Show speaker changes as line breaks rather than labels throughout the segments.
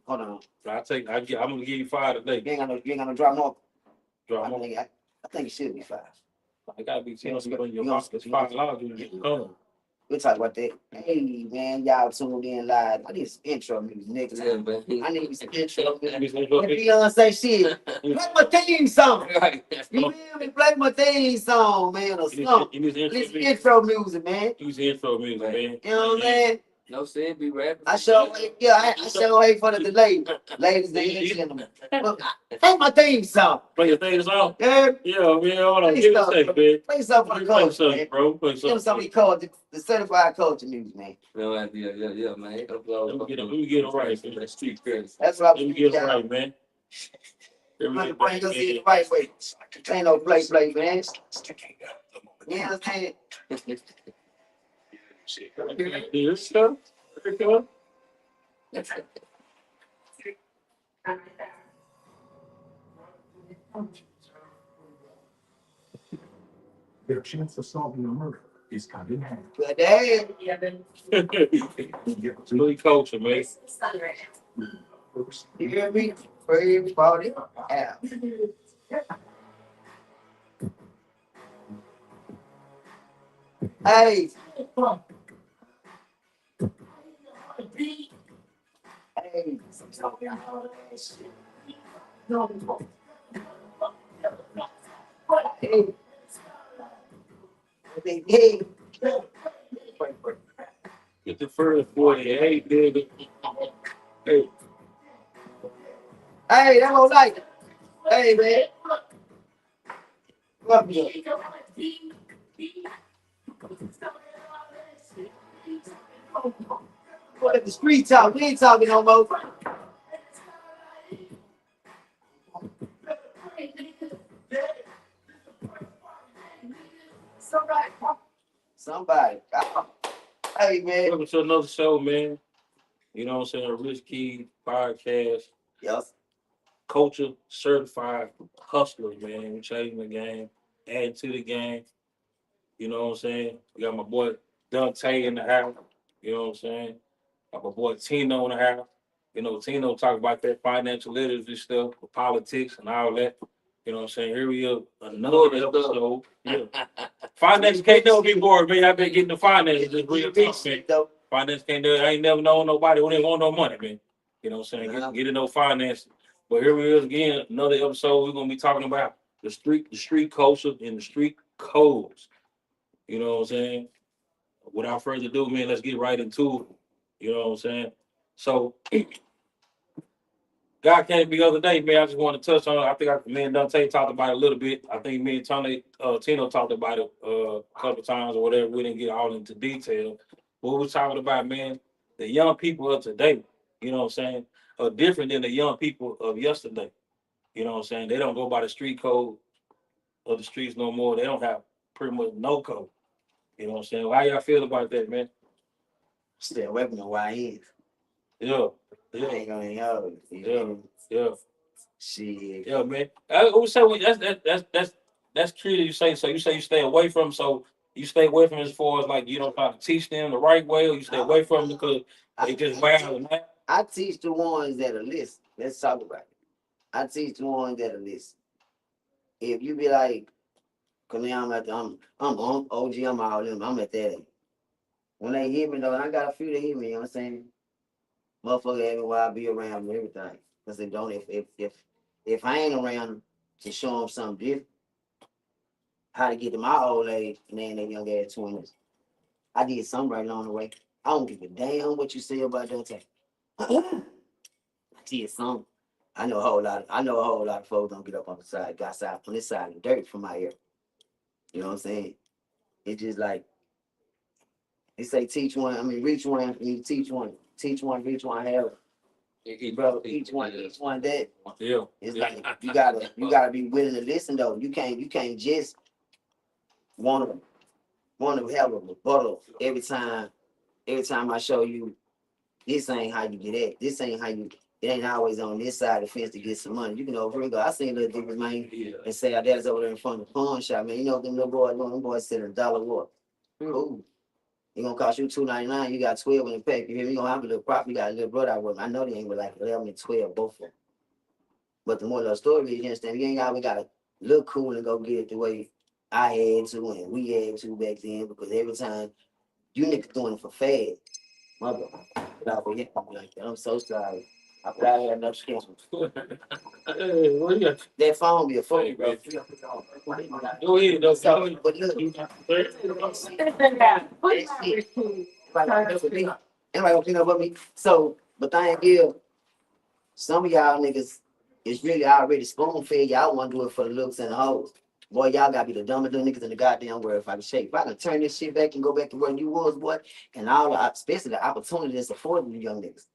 Hold on.
I'm gonna give you 5 today.
You ain't got no drop more.
Drop more.
I think it should be 5.
I gotta be 10
You
on your
gonna-
box. It's $5.
We'll talk about that. Hey man, y'all tuned in live. I need some intro music next time. I need some intro music. What Beyonce shit. Play my theme song. You feel me? Play my theme song, man, or something. Listen intro music, man.
Use intro music, man.
You know what I'm saying?
No said be rapping.
I sure hate for the delay. Ladies and gentlemen. Play my theme song.
Play your theme song?
Yeah.
Yeah, man. Hold on. Give me a second, man.
Play something for the
Play
culture,
something,
man.
bro. Play
Give them
something.
something the certified culture music, man.
No idea. Yeah, man.
Let me get it right, man.
That's street credits.
That's what
Let me get it right, man.
Let me bring us in the right way. Ain't no play, man. You understand?
This stuff? There you go.
Their chance of solving a murder is cut in half.
Good day.
Louis Culture, man.
You hear me? For everybody. Yeah. Hey. Hey. Hey.
Get the first 48, nigga. Hey.
Hey, that was like. Hey, man. Love you. Let the street talk. We ain't talking no more. Somebody. Hey, man.
Welcome to another show, man. You know what I'm saying? A Rich Key podcast.
Yes.
Culture certified hustlers, man. We changing the game, adding to the game. You know what I'm saying? We got my boy Dante in the house. You know what I'm saying? Got my boy Tino in the house. You know, Tino talk about that financial literacy stuff, politics and all that. You know what I'm saying? Here we are, another episode. Yeah. Finance can't never be bored, man. I've been getting the finances. Just real tough, man. Finance can't do it. I ain't never known nobody who didn't want no money, man. You know what I'm saying? Getting no finance. But here we is again, another episode. We're gonna be talking about the street culture and the street codes. You know what I'm saying? Without further ado, man, let's get right into it. You know what I'm saying? So, God came the other day, man. I just want to touch on it. I think me and Dante talked about it a little bit. I think me and Tino talked about it a couple times or whatever. We didn't get all into detail. What we're talking about, man, the young people of today, you know what I'm saying, are different than the young people of yesterday. You know what I'm saying? They don't go by the street code of the streets no more. They don't have pretty much no code. You know what I'm saying? How y'all feel about that, man?
Stay away from the YNs.
Yeah.
I ain't gonna know.
Yeah.
Shit.
Yeah, man. I would say that's true that you say. So you say you stay away from. So you stay away from as far as like you don't try to teach them the right way, or you stay away from them because they just wild.
I teach the ones that are listen. Let's talk about it. I teach the ones that are listen. If you be like, cause now I'm OG, I'm all them. I'm at that age. When they hear me though, and I got a few that hear me, you know what I'm saying? Motherfucker everywhere I be around and everything. Cause they don't if I ain't around them to show them something different, how to get to my old age and then they young ass 20s. I did something right along the way. I don't give a damn what you say about Dante. I did something. I know a whole lot of folks don't get up on the side, got side on this side of the dirt from my ear. You know what I'm saying? It's just like they say teach one, reach one, you teach one, reach one, hell. Bro, each one that.
Yeah.
It's like you gotta be willing to listen though. You can't just want to have a rebuttal every time I show you this ain't how you get it. This ain't how you it ain't always on this side of the fence to get some money. You can over here go. I seen little different man and say our dad's over there in front of the pawn shop, man. You know them little boys doing, them boys selling $1 worth. Cool. It gonna cost you $2.99. You got 12 in the pack. You hear me? You gonna have a little profit. You got a little brother out with. I know they ain't with like 11 and 12, both of them. But the more of the story is, you understand, you ain't always gotta look cool and go get it the way I had to and we had to back then, because every time you niggas doing it for fad. Mother, without forgetting me like that. I'm so sorry. I thought I had enough skin.
Hey, what you got?
That phone be a phone,
Hey,
bro.
man. Go ahead, though.
So, but look, anybody gonna clean up with me? So, but thank you. Some of y'all niggas is really already spoon fed. Y'all want to do it for the looks and the hoes. Boy, y'all gotta be the dumbest niggas in the goddamn world if I can shake. If I can turn this shit back and go back to where you was, boy, and all the, especially the opportunity that's afforded to you young niggas.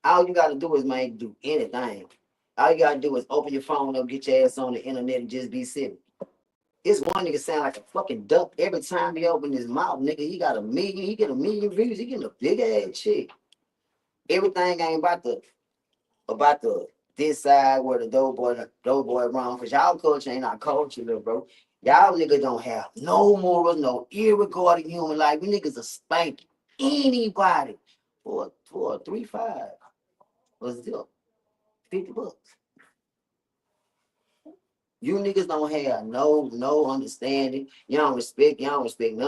All you gotta do is, man, do anything. All you gotta do is open your phone up, get your ass on the internet, and just be silly. This one nigga sound like a fucking duck every time he open his mouth, nigga. He got he get a million views, he getting a big ass chick. Everything ain't about the this side where the dope boy wrong, cause y'all culture ain't our culture, little bro. Y'all niggas don't have no morals, no ear regarding human life. We niggas will spank anybody for a 3-5. What's still $50. You niggas don't have no understanding. Y'all don't respect none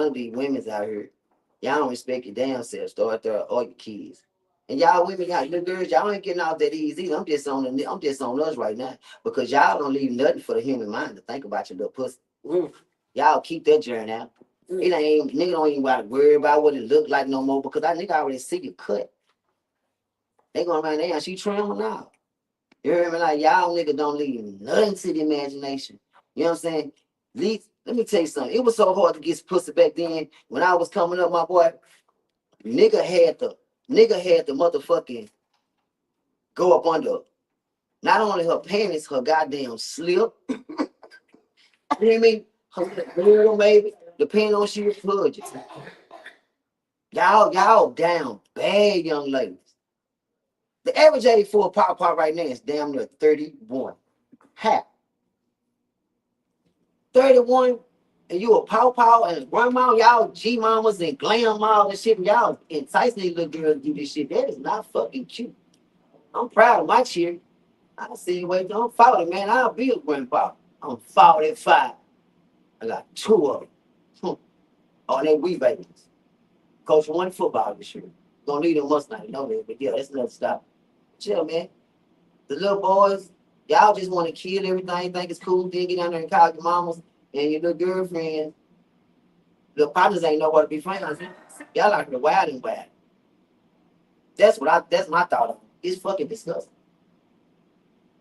of these women's out here. Y'all don't respect your damn self, start there or your kids. And y'all women, y'all little girls, y'all ain't getting out that easy. I'm just on us right now. Because y'all don't leave nothing for the human mind to think about your little pussy. Y'all keep that journey out. It ain't nigga don't even gotta worry about what it look like no more, because that nigga already see you cut. They gonna run there, she trembling now. You hear me? Like, y'all nigga don't leave nothing to the imagination. You know what I'm saying? Let me tell you something. It was so hard to get pussy back then. When I was coming up, my boy, nigga had the motherfucking go up under not only her panties, her goddamn slip. You hear me? Her little maybe, depending on she was pudgy. Y'all down bad, young ladies. The average age for a pop right now is damn near 31. Half. 31, and you a pow and grandma, y'all G mamas and glam mamas and shit, and y'all enticing these little girls to do this shit. That is not fucking cute. I'm proud of my cheer. I see wait, I'm 40, man. I'll be a grandpa. I'm 45. I got 2 of them. Oh, they wee babies. Coach 1 football this year. Gonna need them must not know that, but yeah, that's another stop. Chill, man. The little boys, y'all just want to kill everything, think it's cool, then get down there and call your mamas and your little girlfriend. The partners ain't nowhere to be found. Y'all like the wild and wild. That's my thought on it. It's fucking disgusting.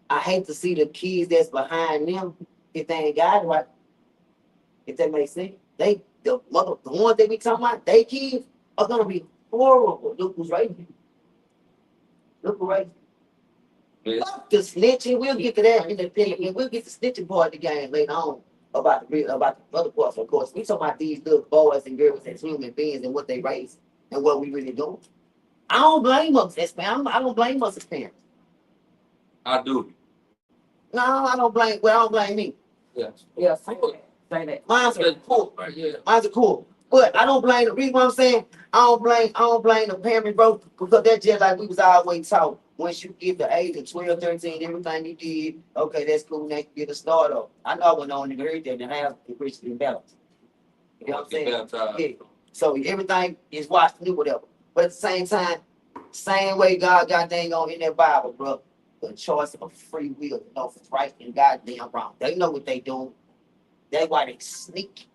I hate to see the kids that's behind them if they ain't got it right. If that makes sense. The ones they be talking about, they kids are gonna be horrible. Look who's right here. Look who's right here. Fuck the snitching. We'll get to that in the thing. We'll get the snitching part of the game later on about the other parts, of course. We talking about these little boys and girls as human beings and what they raise and what we really doing. I don't blame us as parents. I don't blame us as parents.
I do.
No, I don't blame. Well, I don't blame me.
Yeah.
Say that.
Mine's are cool.
Right, yeah.
Mine's are cool. But I don't blame the reason what I'm saying. I don't blame the parents, bro, because that's just like we was always taught. Once you get the age of 12, 13, everything you did, okay, that's cool. Now you get a start up. I know I went on and heard that and have the Christian balance. You know what I'm saying? Yeah. So everything is watched new, whatever. But at the same time, same way God got dang on in that Bible, bro. The choice of free will, you know, for right and goddamn wrong. They know what they doing. That's why they sneak.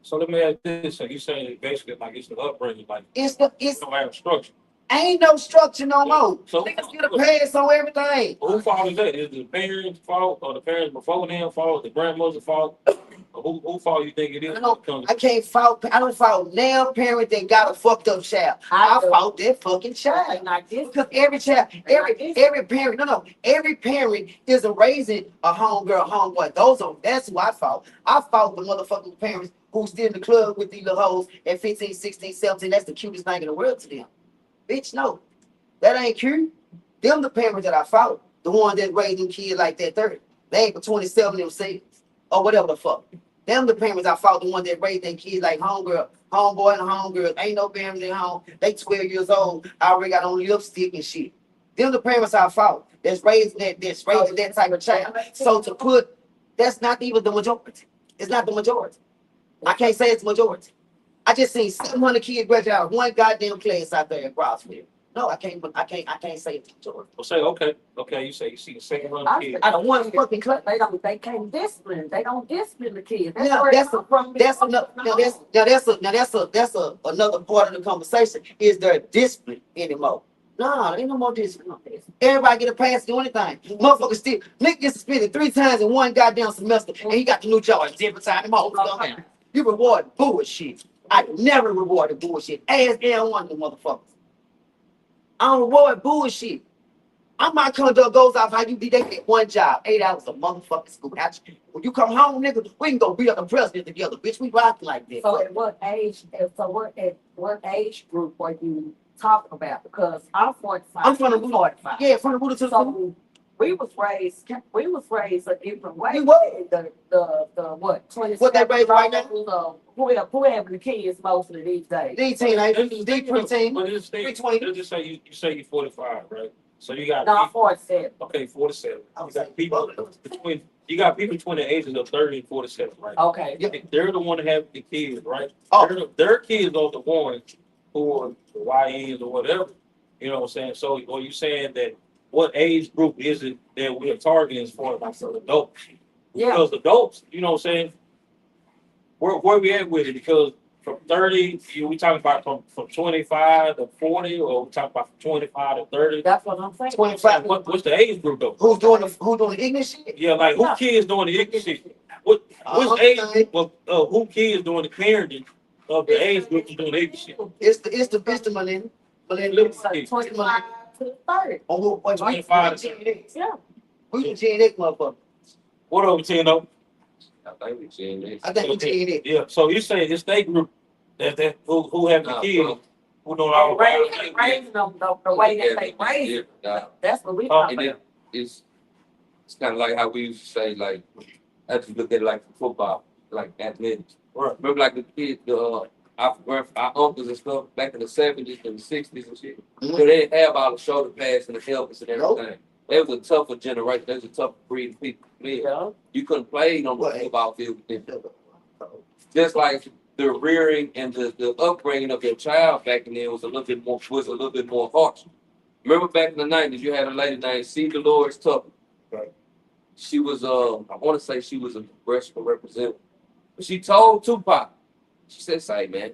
So let me ask this: so you saying basically like it's the upbringing, like
It's
don't have structure.
ain't no structure no more.
So
Niggas get a pass on everything.
who fault is that? Is the parents' fault or the parents before them fault? The grandmother's fault? Or who fault you think it is?
I can't fault. I don't fault now parent that got a fucked up child. I fault that fucking child. Because every child, every parent, every parent isn't raising a homegirl, homeboy. That's who I fault. I fault the motherfucking parents who still in the club with these little hoes at 15, 16, 17. That's the cutest thing in the world to them. Bitch, no. That ain't cute. Them the parents that I fault. The ones that raised them kids like that 30. They ain't for 27 themselves. Or whatever the fuck. Them the parents I fought, the ones that raised their kids like homeboy and homegirl. Ain't no parents at home. They 12 years old. I already got on lipstick and shit. Them the parents I fought. That's raising that type of child. So to put, that's not even the majority. It's not the majority. I can't say it's majority. I just seen 700 kids graduate out of one goddamn class out there in Crossville. No, I can't say it's majority.
Well, say okay. You say you see the second run
I
kid.
I don't want fucking class. They can't discipline. They don't discipline the kids.
Now,
where
that's
it come from.
That's another. That's another part of the conversation. Is there discipline anymore? No, there ain't no more discipline. Everybody get a pass to do anything. Motherfucker still Nick gets suspended 3 times in one goddamn semester, and he got the new charge every time. Them hoes come out. You reward bullshit. I never rewarded bullshit. Ask every one of them motherfuckers. I don't reward bullshit. My conduct goes off how you did that at one job, 8 hours of motherfucking school. When you come home, nigga, we can go beat up the president together, bitch. We rockin' like that.
So at what age? What age group are you talking about? Because I'm 45.
I'm from the
you're
Buddha.
45.
Yeah, from the Buddha to the
So we was raised a different way.
We was.
The what? 20.
What they raised right now?
Who have the kids mostly these days?
D teenagers, D preteen,
But it's
320.
let's just say you say you're 45, right? So you got
No,
people,
47.
okay, 47.
I
You
was
got
like,
people between between the ages of 30 and 47, right?
Okay.
Yeah.
They're the one that have the kids, right?
Oh.
Their kids are the ones who are the YNs or whatever. You know what I'm saying? So are you saying that what age group is it that we are targeting as far as like the adults?
Yeah.
Because adults, you know what I'm saying? Where we at with it? Because from 30, we talking about from 25 to 40, or we talking about from 25 to 30?
That's what I'm saying.
25.
What's the age group though?
Who's doing the ignorant shit?
Yeah, like who
Yeah.
kids doing the ignorant shit? What's age group of who kids doing the parenting of the age group who's doing the ignorant shit?
It's the millennial.
So 25 to 30.
Oh, what
25
Gen X.
Yeah.
We the Gen X motherfucker.
What over 10 though?
I think we seen this.
I think we Gen X.
Yeah, so you say it's that group that who have the
Nah,
kids
bro.
who doing all the
Raising them the way that they raise them.
Nah.
That's what we
Oh,
talking
And
about.
it's kind of like how we used to say, like, I just look at it like football, like athletics.
Right.
Remember, like the kids, our uncles and stuff back in the 70s and the 60s and shit.
Mhm.
So they didn't have all the shoulder pads and the helmets and everything. They was a tougher generation. They was a tougher breed of people. Man,
Yeah.
you couldn't play on the
Right.
football field with them. Just like the rearing and the upbringing of your child back in there was a little bit more harsh. Remember back in the 90s, you had a lady named C. Dolores Tucker.
Right.
She was I want to say she was a congressional representative. But she told Tupac, she said, "Say man,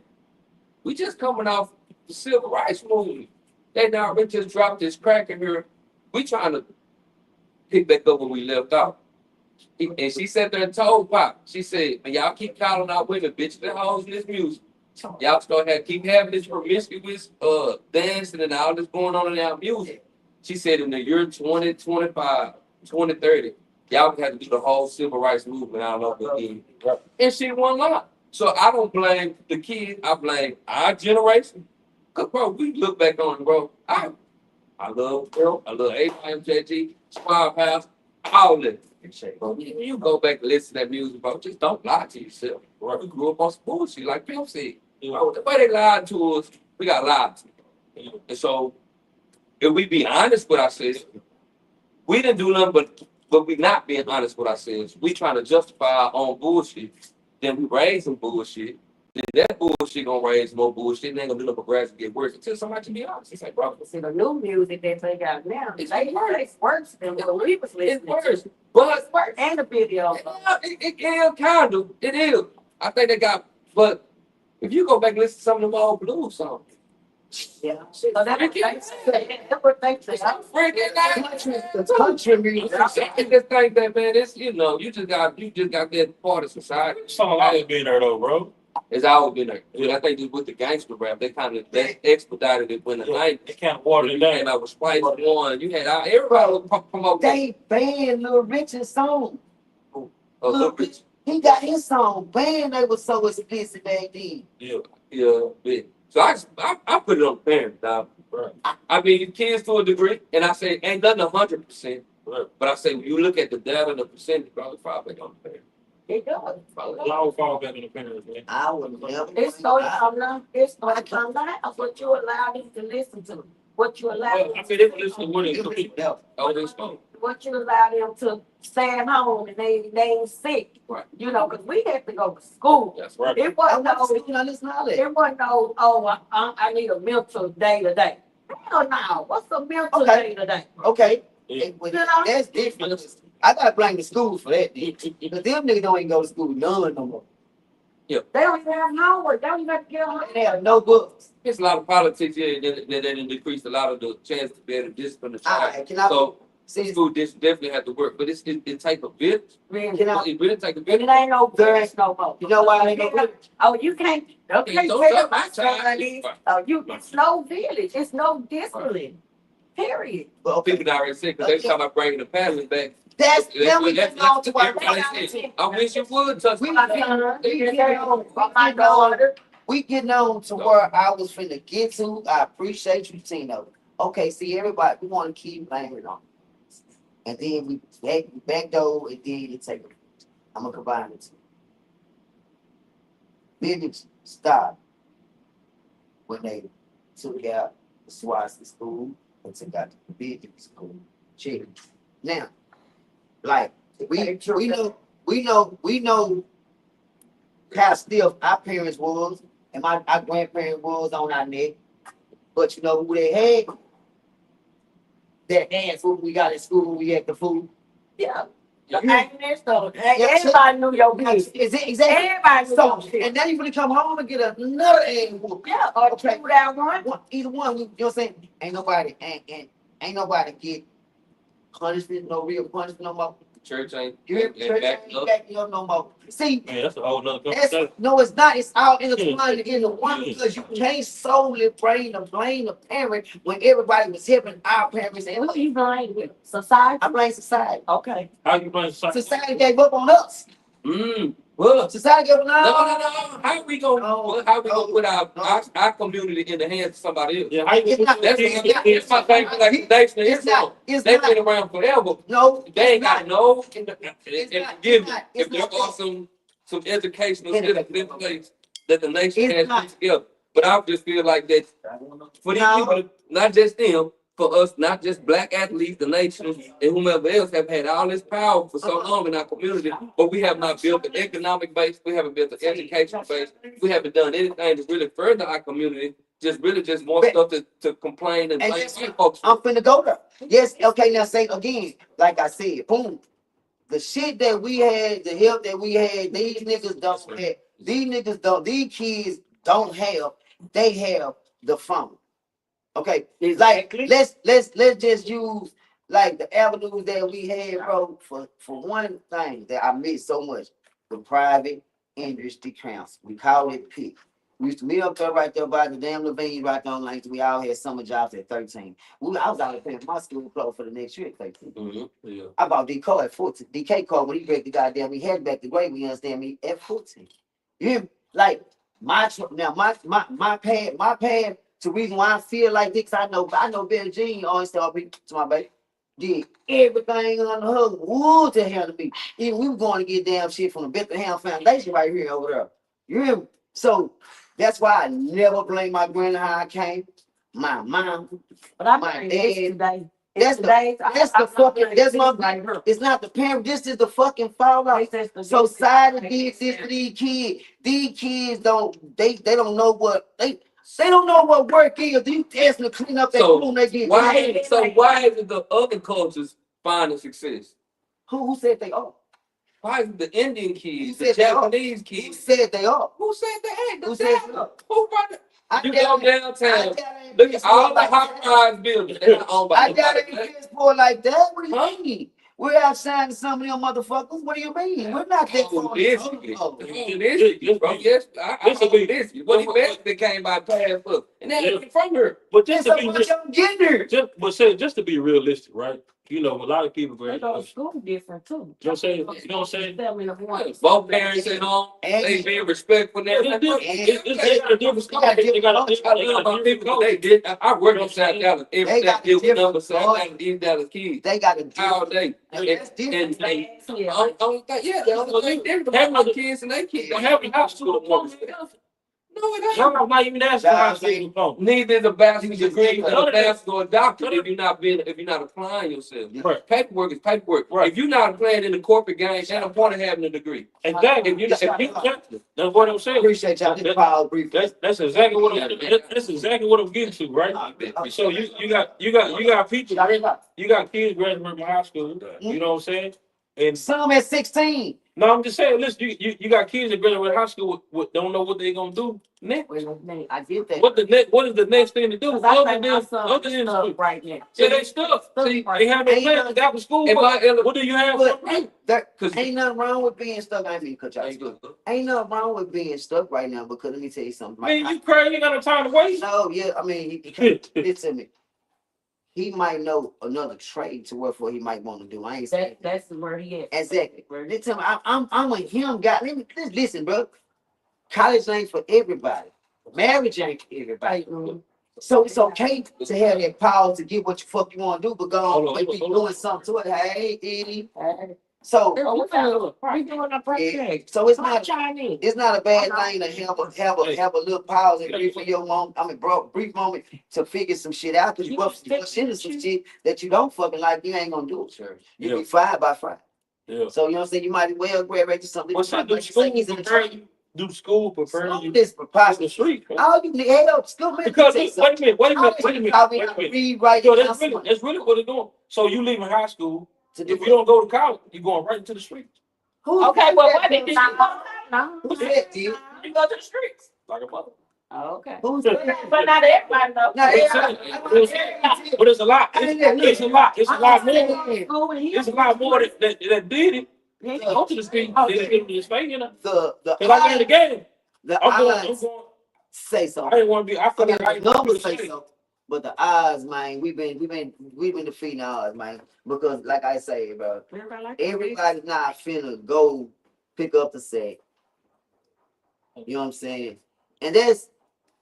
we just coming off the civil rights movement. They now we just dropped this crack in here. We trying to pick back up where we left off." And she sat there and told Pop, she said, "Man, y'all keep calling out women, bitches and hoes in this music. Y'all keep having this promiscuous dancing and all this going on in our music." She said in the year 2025, 2030, y'all have to do the whole civil rights movement all over again. And she won lie. So I don't blame the kids, I blame our generation. Cause bro, we look back on it, bro. I love Earl, I love AIMJG, Squad House, all that. Bro, you go back and listen to that music, bro. Just don't lie to yourself. Bro. We grew up on some bullshit, like Pimp said. Bro, the way they lied to us, we got lied to. And so, if we be honest with ourselves, we didn't do nothing but we not being honest with ourselves. We trying to justify our own bullshit. Then we raise some bullshit. Then that bullshit gonna raise more bullshit. And they gonna do nothing but gradually get worse until somebody can be honest. It's like, bro,
See, the new music that they got now,
It's
they
worse.
worse than what we was
it's
listening
worse.
to.
But
It's worse. And the video.
it is kind of. It is. I think they got. But if you go back and listen to some of them old blues songs,
Yeah. So that's what they say. That's what they say.
The country music.
I just think that, man, it's you just got that part of society.
Song always been there though, bro.
It's always been there. But I think just with the gangster rap, they kind of expedited it when the night.
They kind of watered
You
it down.
came out with Spice One. You had everybody was promoting.
They banned Lil Richard's song.
Lil Rich.
He got his song banned. They was so explicit back then.
Yeah,
Yeah. So I put it on parents, dog.
right.
I mean, kids to a degree, and I say ain't nothing 100%.
Right.
But I say when you look at the data and the percentage, probably on the parents.
It does.
It all fall back on the parents, man.
I would never.
It's starting from the, it's starting from the house, what you allow them to listen to, what you allow.
Well, I mean, they can listen to what they do.
Oh, they spoke.
What you allow them to stay at home and they ain't sick,
Right.
you know, cause we have to go to school.
That's right.
It
I
wasn't
want
no,
to see, listen to that.
it wasn't no, oh, I need a mental day to day. Hell no, what's a mental
Okay.
day to day?
Okay,
Yeah.
that's different. I gotta blame the schools for that. Because them niggas don't even go to school none no more.
They don't even have homework, they don't even have to get home.
They have no books.
It's a lot of politics here that didn't decrease a lot of the chance to be able to discipline the child.
Alright, can I
So
see?
school district definitely have to work, but it take a village.
Man,
Can I?
It really take a
it
village.
ain't no village no more.
You know why they ain't no village?
Oh, you can't, okay,
Don't
tell
tell
my
my child.
son this. Oh, it's no village, it's no discipline, period.
Well, okay,
People already said because they talking about bringing the parents back.
that's then we
That's-
get on to our.
everybody said, I wish you would touch
We-
my
My daughter,
We getting on to where I was finna get to. I appreciate you, Tino. Okay, see everybody, we want to keep banging on. And then we back door and then you take it. I'm gonna combine it. Village stopped when they took out the Swazi school and took out the Village school. Check. Now, like we know how stiff our parents was and our grandparents was on our neck. But you know who they had? That dance food we got at school when we had the food.
yeah.
Yeah.
Ain't there so, everybody knew your business.
Is it exactly?
Everybody knew
So,
your shit.
and now you gonna come home and get another egg whoop.
Yeah, or
Okay.
two down one.
Either one, you know what I'm saying? Ain't nobody get punishment, no real punishment no more.
Church ain't
You hear me? Church
back
ain't
up.
backing up no more. See,
Man, that's a whole nother
that's,
conversation.
no, it's not. It's all intertwined into one because you can't solely blame the parent when everybody was helping our parents. And
Who you blame with? Society?
I blame society.
Okay.
How you playing society?
Society gave up on us.
Well,
Society gave up on
no.
us.
How we gonna put our community in the hands of somebody else?
Yeah, how you
It's not-
That's
it's
my thing for like the nation of
It's
Islam.
not. It's
They've
not.
been around forever.
No,
They ain't
it's
got
not.
no.
It's
And
not.
forgive
It's
me,
not.
if
It's
there
not.
are some educational
It's
systems in place that the nation
It's
has
not.
put together. But I just feel like that for these
No.
people, not just them, for us, not just black athletes, the nation, and whomever else have had all this power for so long in our community, but we have not built an economic base, we haven't built an education base, we haven't done anything to really further our community, just more stuff to complain and
And
blame
that's
white folks.
I'm finna go there. Yes, okay, now say again, like I said, boom. The shit that we had, the help that we had, these niggas don't have. These kids don't have, they have the phone. Okay, like let's just use like the avenues that we had, bro, for one thing that I miss so much, the private industry council. We call it PIC. We used to meet up there right there by the damn Levine right there on Langston. We all had summer jobs at 13. I was out there paying my school clothes for the next year at 13.
Yeah.
I bought D car at 14. DK car when he break the goddamn, he had back the grade, we understand me at 14. You hear me? Like my pad to reason why I feel like this, I know Bill Jean always tell me to my baby, did everything on the hook, wood to hell to me. Even we were going to get damn shit from the Bethlehem Foundation right here over there. You hear me? So that's why I never blame my granny how I came. My mom,
But I'm
My
saying this
dad-
today.
that's my, it's not the parent, this is the fucking fallout. Society did this to these kids. These kids they don't know what they don't know what work is. These testing to clean up that
So,
room they get.
why is it the other cultures finding success?
Who said they are?
Why is it the Indian kids,
Who
the
said they are?
Japanese
Who
kids?
said they are?
Who said they ain't?
Who said they are?
Who brought it?
I
You
doubt
go
it.
downtown,
I
look at all the
like
high
that.
rise buildings. They're not owned by
I doubt
nobody.
it is for like that. What do you
Huh?
mean? We're outside of some of them motherfuckers. What do you mean? We're not that
Oh,
far.
this,
Oh.
this, bro. Yes, I own this. What the best that came by pass up, and that
Yeah.
from her.
But
That's
just to be
what y'all getting there.
just to be realistic, right? you know, a lot of people
They
graduate.
go to school different too.
You know what I'm saying? You know what I'm saying?
7 in the morning.
Both parents at home, they be respectful.
Yeah,
They
they got a different culture. They got a different culture.
They did. I work in South Dallas every
They
day.
got a
It was
different
number South
culture.
Dallas, East Dallas kids
They got a
all
different.
day.
That's different.
Only thing, yeah, the only thing different about my kids and they kids.
They have a high school diploma.
No, it ain't.
Y'all not even asking for high school diploma.
Neither is a bachelor's
You just
degree
think
or a
of-
bachelor's or a doctorate if you're not applying yourself.
Right.
Paperwork is paperwork.
Right.
If you're not playing in the corporate game, ain't no point in having a degree.
Exactly.
If you
That's what I'm saying.
Appreciate y'all. This power brief.
That's exactly what I'm getting to, right? So you got people, you got kids graduating from high school. You know what I'm saying? And
Some at 16.
no, I'm just saying, listen, you got kids that graduate high school don't know what they're gonna do next.
I get that.
What is the next thing to do? Other than
stuff right now.
yeah, they stuff. See, they have no plans after school. What do you have?
But
Cause
ain't nothing wrong with being stuck. I ain't mean to cut y'all.
ain't good.
Ain't nothing wrong with being stuck right now because let me tell you something.
Man, you crazy? You got no time to waste.
No, yeah, I mean, listen to me. He might know another trade to work for. He might want to do. I ain't saying
That's where he at.
exactly. Listen, I'm a him guy. Listen, bro. College ain't for everybody. Marriage ain't for everybody. So it's okay to have that power to get what you fuck you want to do, but go on and be doing something to it. Hey, Eddie. So
We doing a project.
so it's not
Chinese.
it's not a bad thing to have a little pause and brief for your moment. I mean, bro, brief moment to figure some shit out because you up into some shit that you don't fucking like. You ain't gonna do it, sir. You be fired by Friday.
Yeah.
So you know what I'm saying? You might as well graduate to something.
What's that? Do school prepare you
This
for the
preposterous.
street? Man.
All you need help. School man.
Because wait a minute.
Read, write,
So
and
that's really what it's doing. So you leaving high school.
to
If
do
you don't go to college, you're going right into the streets.
Okay, well, what did you
Who said, dude?
You go to the streets.
Like a mother.
Okay.
Who's
But not everybody knows.
Not
But it's a lot. It's a lot. It's a lot more. It's a lot more that did it. Go to the street. They did it space, you know.
the
Cause I got the game.
the
I'm
odds
going.
say
I
so.
didn't want to be. I feel
I mean,
like I
the numbers
say
say so. But the odds, man, we've been defeating the odds, man. Because like I say, bro, everybody's not finna go pick up the set. You know what I'm saying? And that's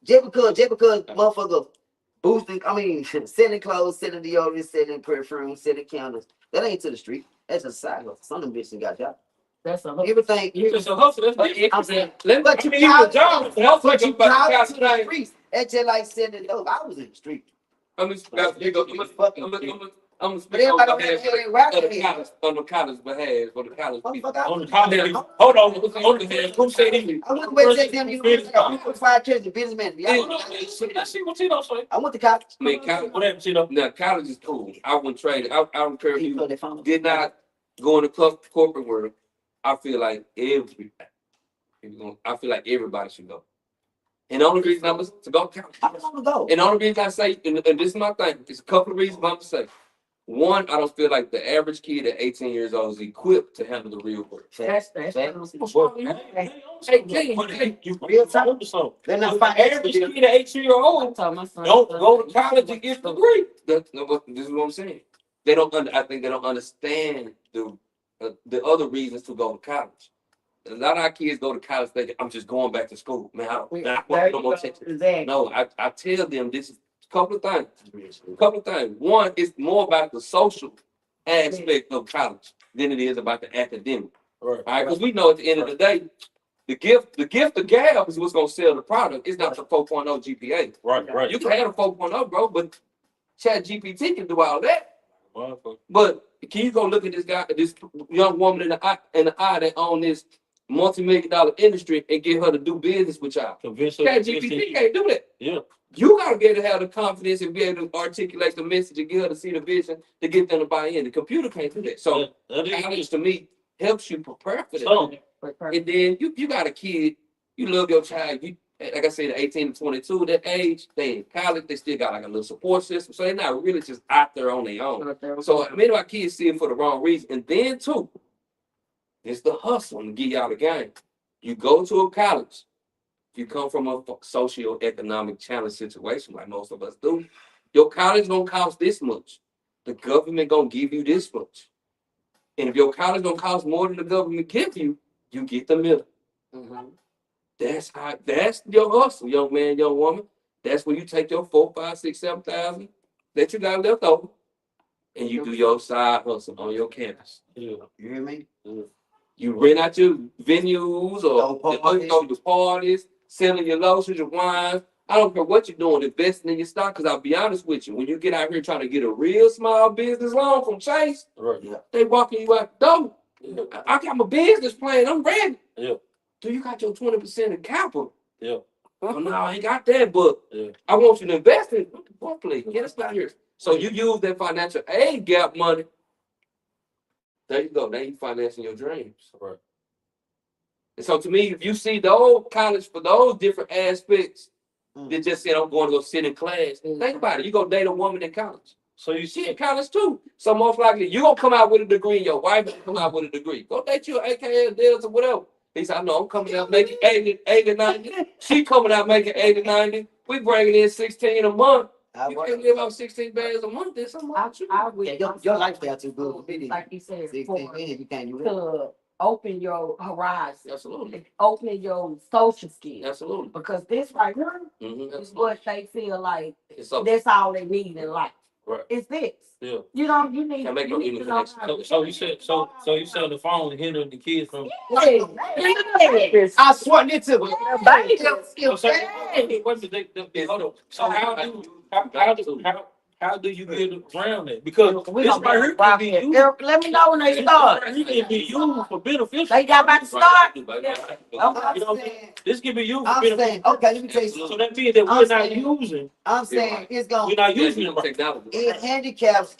just because motherfucker boosting, I mean, selling clothes, selling deodorant, selling perfume, selling candles. That ain't to the street. That's a side hustle. Some of them bitches got jobs.
That's a
Everything.
it's just a hustle. That's different.
I'm saying,
But
you
I mean, even a job is a hustle.
but you
about
out
the
to the
couch
streets. That's just like selling dope. I was in the street.
I'm gonna speak on behalf on the college behalf for the college people.
On the college. Hold on. Who said he?
I went to West Texas University. I went to 5 years of businessman.
Let's see what Tito say.
I went to college.
I mean, college,
What happened, Tito?
now college is cool. I wouldn't trade it. I don't care if
People
you
they found
did not go in the corporate world. I feel like everybody should go. And the only reason I'm to go to college.
I want to go.
And the only reason I say, and this is my thing, it's a couple of reasons I'm gonna say. One, I don't feel like the average kid at 18 years old is equipped to handle the real world.
That's
Hey, you
Real time.
talking so.
They're not
The average
financial.
kid at 18-year-old don't go to college to get a degree.
This is what I'm saying. They don't. I think they don't understand the other reasons to go to college. A lot of our kids go to college thinking, "I'm just going back to school, man. I want no more attention."
Exactly.
No, I tell them this is a couple of things. One, it's more about the social aspect of college than it is about the academic.
Right.
All right, because we know at the end of the day, the gift of gab is what's gonna sell the product. It's not the 4.0 GPA.
Right.
You can have a 4.0, bro, but Chat GPT can do all that.
Motherfucker.
But can you go look at this young woman in the eye that own this multi-million-dollar industry and get her to do business with y'all?
Convince her.
Chat GPT can't do that.
Yeah.
You gotta be able to have the confidence and be able to articulate the message and get her to see the vision to get them to buy in. The computer can't do that. So college to me helps you prepare for that.
So,
And then you got a kid, you love your child, you like I said, 18 to 22, that age, they in college, they still got like a little support system. So they're not really just out there on their own. So many of our kids see it for the wrong reason. And then too, it's the hustle to get y'all the game. You go to a college, you come from a socio-economic challenge situation like most of us do, your college don't cost this much. the government gonna give you this much. And if your college gonna cost more than the government give you, you get the middle. That's your hustle, young man, young woman. That's when you take your 4, 5, 6, 7,000 that you got left over, and you do your side hustle on your campus.
Yeah.
You hear me?
You rent out your venues or
Those
your parties, selling your lotions, your wines. I don't care what you're doing, investing in your stock. Because I'll be honest with you, when you get out here trying to get a real small business loan from Chase,
Right.
Yeah.
they walking you out the door.
Yeah.
I got my business plan. I'm ready.
Yeah.
Do you got your 20% of capital?
Yeah.
Oh, no, I ain't got that, but
Yeah.
I want you to invest in it. Boy, please, get us out here. So you use that financial aid gap money. There you go. Now you financing your dreams.
Right.
And so to me, if you see those college for those different aspects, they just said I'm going to go sit in class. Think about it. You go date a woman in college.
So you
She
see,
in college too. So most likely you gonna come out with a degree, your wife will come out with a degree. Go date your AKA deals or whatever. He said, I know I'm coming out making 80, 90. She coming out making 80, 90. We bringing in 16 a month.
I
You
work.
can't live off 16 bags a month. There's something wrong with you.
I would.
Yeah, your lifestyle too good for me.
Like you said,
16
for,
million, you can't do that.
to open your horizon,
Absolutely.
opening your social skills.
Absolutely.
Because this right here
Mm-hmm.
is what they feel like
So,
that's all they need in life.
Right.
It's this.
Yeah.
You know, you need,
Can't make no
you need to know
connection.
how to-
So you said you said the phone and hindering the kids from.
Yes.
I swear it to
How do you get around that? Because
We
this
gonna
right
be
here
rock
can be
it.
used.
Eric, let me know when they start.
This can be used for beneficial.
They got about to start.
You
Okay.
know what I'm saying? This can be used for
I'm
beneficial.
saying, okay, let me tell you
So
something.
that means that
I'm
we're not
saying-
using.
I'm saying it's
We're
gonna,
not using it right.
technology.
it handicaps,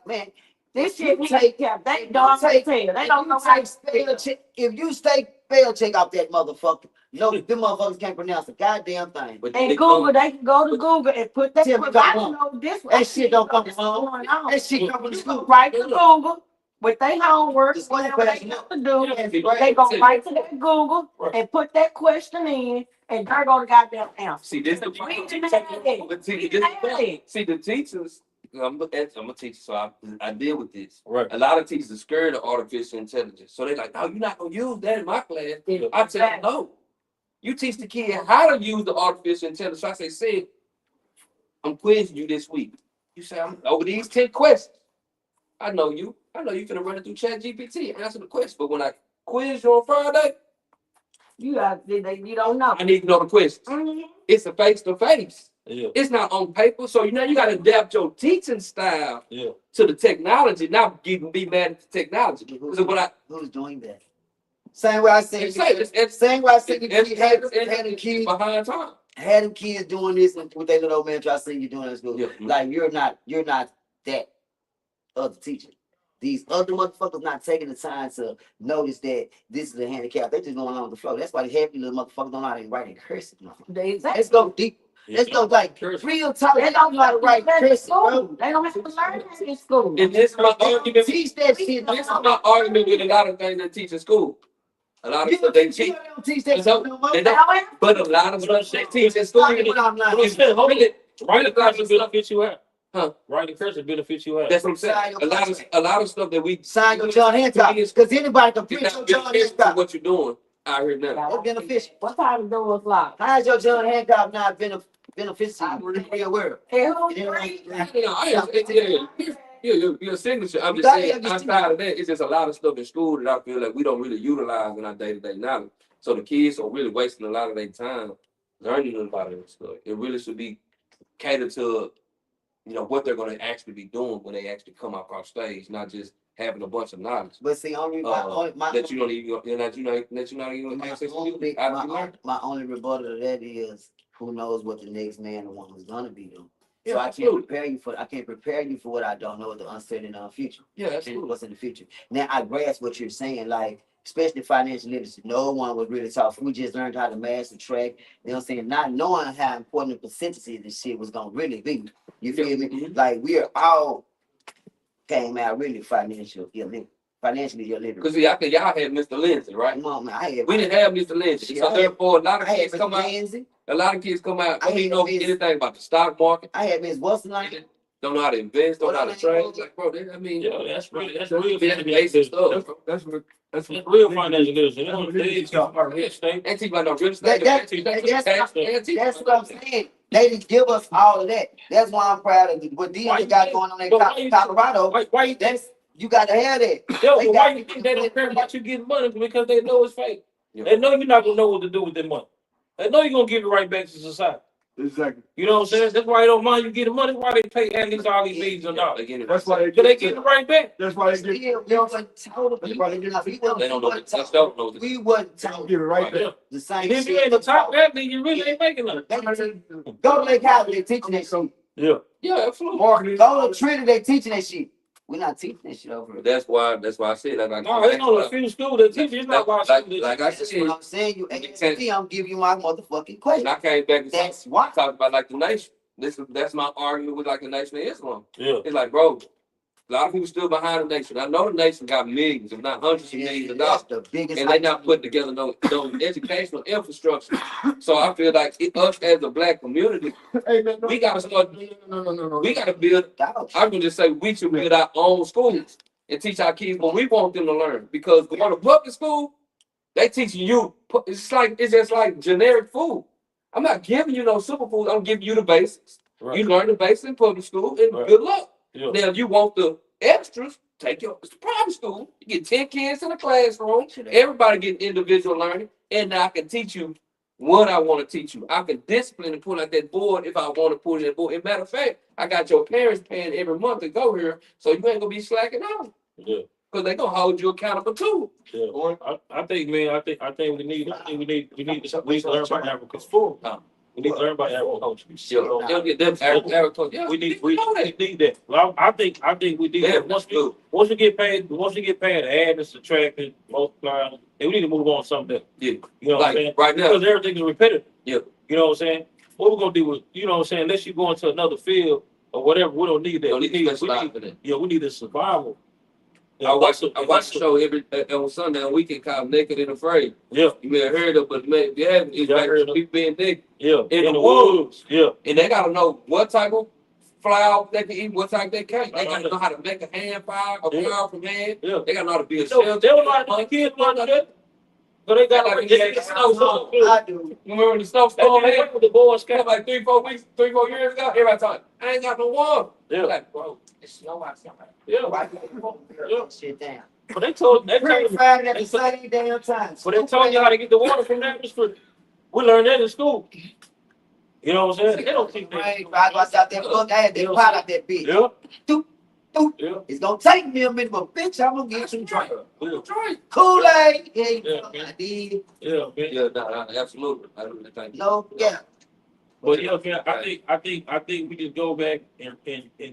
man.
This
If
shit
you take-
handicap. They don't
take-
tell. They
If
don't
you
know how
take
to
spell
spell.
check, if you take spell check off that motherfucker, no, them motherfuckers can't pronounce a goddamn thing.
But
And
they
Google,
come-
they can go to Google and put that.
Tell me
Put,
come
I don't
on.
know this.
That shit don't come
This is
from
going on.
That shit come from the
You go
school.
right to Google with their homework,
The school
whatever they
passing
have
up.
to do.
Yeah.
They go right to that Google
Right.
and put that question in, and there go the goddamn answer.
See, this the
We didn't have it.
But see,
We
this
didn't have it.
see the teachers. I'm a teacher, so I deal with this.
Right.
A lot of teachers are scared of artificial intelligence, so they're like, "No, you're not gonna use that in my class."
Yeah.
I tell them, "No, you teach the kid how to use the artificial intelligence." So I say, "Sid, I'm quizzing you this week." You say, "I'm over these 10 questions." I know you. I know you finna run it through ChatGPT and answer the question. But when I quiz you on Friday,
You don't know.
I need to know the questions.
Mhm.
It's a face to face.
Yeah.
It's not on paper. So you gotta adapt your teaching style
Yeah.
to the technology, not be mad at the technology. Because when I
Who's doing that? Same way I said,
it's
same way I said, had them
it's
kids,
behind time.
had them kids doing this and with their little old man try to see you doing this.
Yeah.
Like you're not that other teacher. These other motherfuckers not taking the time to notice that this is a handicap. They just going along with the flow. That's why the happy little motherfuckers don't know how to write in cursive.
Exactly.
Let's go deep. Let's go like real talk. They don't know how to write cursive, bro.
They don't have to learn that in school.
And this is my argument.
Teach that shit.
This is my argument with a lot of things they teach in school. A lot of stuff they teach,
don't teach that shit no more.
they
They
don't.
don't have
But a lot of stuff they teach in school.
I'm not.
Really,
Writing cursive benefits you out.
Huh?
Writing cursive benefits you out.
That's what I'm saying. A lot of stuff that we
Sign your John Hancock. Because anybody can print
it's
your
not
John
beneficial to
Hancock.
what you're doing out here now.
That's beneficial.
What time the door was locked?
How is your John Hancock not beneficial in the real world?
Hey, who
Yeah.
free?
Your signature. I'm
You
just
gotta
saying,
have your
outside of that, it's just a lot of stuff in school that I feel like we don't really utilize in our day-to-day knowledge. So the kids are really wasting a lot of their time learning about this stuff. It really should be catered to, what they're going to actually be doing when they actually come out across stage, not just having a bunch of knowledge
But see,
that you don't even, that you're not even access to.
my only rebuttal to that is who knows what the next man or woman is gonna be doing. So
Yeah,
I
absolutely.
can't prepare you for what I don't know, the uncertain future.
Yeah,
And
absolutely.
what's in the future. Now I grasp what you're saying, like especially financial literacy. No one was really taught. We just learned how to master track. You know what I'm saying? Not knowing how important the percentage of this shit was gonna really be. You feel me?
Mhm.
Like we are all came out really financially illiterate.
Because see, I think y'all had Mr. Lindsay, right?
Come on, man. I had
We didn't have Mr. Lindsay.
Yeah,
So therefore, a lot of
I had
kids come out.
Lindsay.
A lot of kids come out.
I
Don't even
had
know
Miss-
anything about the stock market.
I had Miss What's the name?
don't know how to invest, don't know how to trade. Like, bro, I mean,
Yeah, that's real
basic
financial
stuff.
stuff.
That's what.
That's real financial literacy. They don't teach you about real estate.
Ain't teach about no real estate.
That's what I'm saying. They didn't give us all of that. That's why I'm proud of you. What
Why
DM
you
got
think-
going on in
but why you-
Colorado,
Why you think?
that's you got to have that.
Yo,
They
but
got
why you
people
think they don't care about you getting money? Because they know it's fake.
Yeah.
They know you're not gonna know what to do with their money. They know you're gonna give it right back to society.
Exactly.
You know what I'm saying? That's why they don't mind you getting money. That's why they pay at least all these millions of dollars.
That's why
Because they get it right back.
That's why they get.
Still, we wasn't told
That's why they get.
They don't know. That's don't know.
we wasn't told
Get it right
Yeah.
there.
the same
And if you
shit.
ain't the top athlete, you really ain't making nothing.
Go to Lake College, they teaching that shit.
Yeah.
Yeah, absolutely.
Marketing.
Go to Trinity, they teaching that shit. We're not teaching that shit over here.
That's why I said that.
No, it's only a few schools that teach you. It's not about
Like
schools.
I
That's
said,
what I'm saying. You ask me, I'm giving you my motherfucking question.
and I came back and
That's why.
talked about like the nation. That's my argument with like the Nation of Islam.
Yeah.
It's like, bro, a lot of people still behind the nation. I know the nation got millions, if not hundreds of millions of dollars.
That's the biggest.
And they not putting together no educational infrastructure. So I feel like us as a black community,
Hey, man,
we gotta start.
No.
We gotta build.
doubt.
I'm gonna just say we should build our own schools and teach our kids what we want them to learn. Because going to public school, they teaching you. It's just like generic food. I'm not giving you no superfood. I'm giving you the basics.
Right.
You learn the basics in public school, and
Right.
good luck.
Yeah.
Now, if you want the extras, take your private school. You get 10 kids in a classroom. Everybody get individual learning, and now I can teach you what I want to teach you. I can discipline and pull out that board if I want to pull that board. As a matter of fact, I got your parents paying every month to go here, so you ain't gonna be slacking out
Yeah.
because they gonna hold you accountable too.
Yeah. I think, man, I think we need to learn about agriculture. We need to learn about agriculture.
Yeah, they'll get them agriculture. Yeah,
We need
that.
that. Well, I think we need
Yeah,
that. Once we get paid, adding, subtracting, multiplying, then we need to move on to something else.
Yeah.
You know what I'm saying?
Like right now,
Because everything is repetitive.
Yeah.
You know what I'm saying? What we're gonna do with, you know what I'm saying, unless you go into another field or whatever, we don't need that.
don't need to specialize in it.
We need a survival.
I watch the show every on Sunday and weekend called Naked and Afraid.
Yeah,
You may have heard of it, but man, if you haven't, it's
Yeah, I
like
heard of
people being naked.
yeah.
In the woods.
Yeah.
And they gotta know what type of flour they can eat, what type they can't. They
Right.
gotta know how to make a hand fire, a
Yeah.
powerful hand.
Yeah.
They gotta know how to be a
So,
shelter.
they don't know how to, the kids learn that. So they got
Like,
to
yeah,
get
I do.
Remember when the snowstorm
They
happened
with the boys
like
camp.
3-4 years ago? Everybody talking, I ain't got no water.
Yeah.
Like, bro, it's snow outside.
Yeah.
Right.
Yeah.
Shit down.
But they told
Friday at the same damn time.
But they told you how to get the water from the atmosphere. We learned that in school. You know what I'm saying? They don't teach that.
Right, I go out there, look, I had that pot out that bitch.
Yeah.
Doop, doop.
Yeah.
It's gonna take me a minute, but bitch, I'm gonna get some drink.
Yeah.
Kool-Aid, yeah, you
Yeah,
know,
man.
I did.
Yeah, man.
Yeah, nah, absolutely. I don't think.
No, yeah.
But yeah, man, I think we just go back and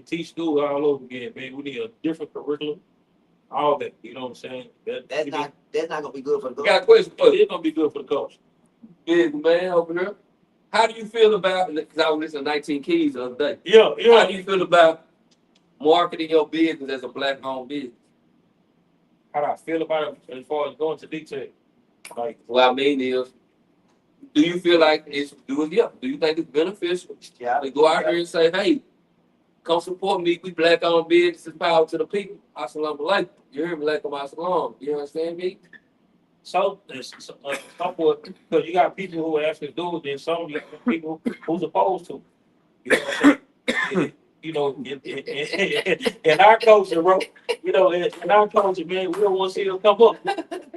teach school all over again, man. We need a different curriculum. All that, you know what I'm saying?
That's not gonna be good for the
We got a
girl.
question for you,
It's gonna be good for the coach.
big man over here. How do you feel about, because I was listening to 19 Keys the other day.
Yeah,
How
yeah.
do you feel about marketing your business as a black-owned business?
How do I feel about it as far as going to detail? Like,
What I mean is, do you feel like do you think it's beneficial
Yeah.
to go out here and say, hey, come support me, we black-owned businesses, power to the people. Assalamu alaikum. You hear me, alaikum assalam. You understand me?
so it's somewhat, because you got people who actually do it, and some you got people who's opposed to. You know what I'm saying? You know, in our culture, bro, you know, in our culture, man, we don't want to see them come up.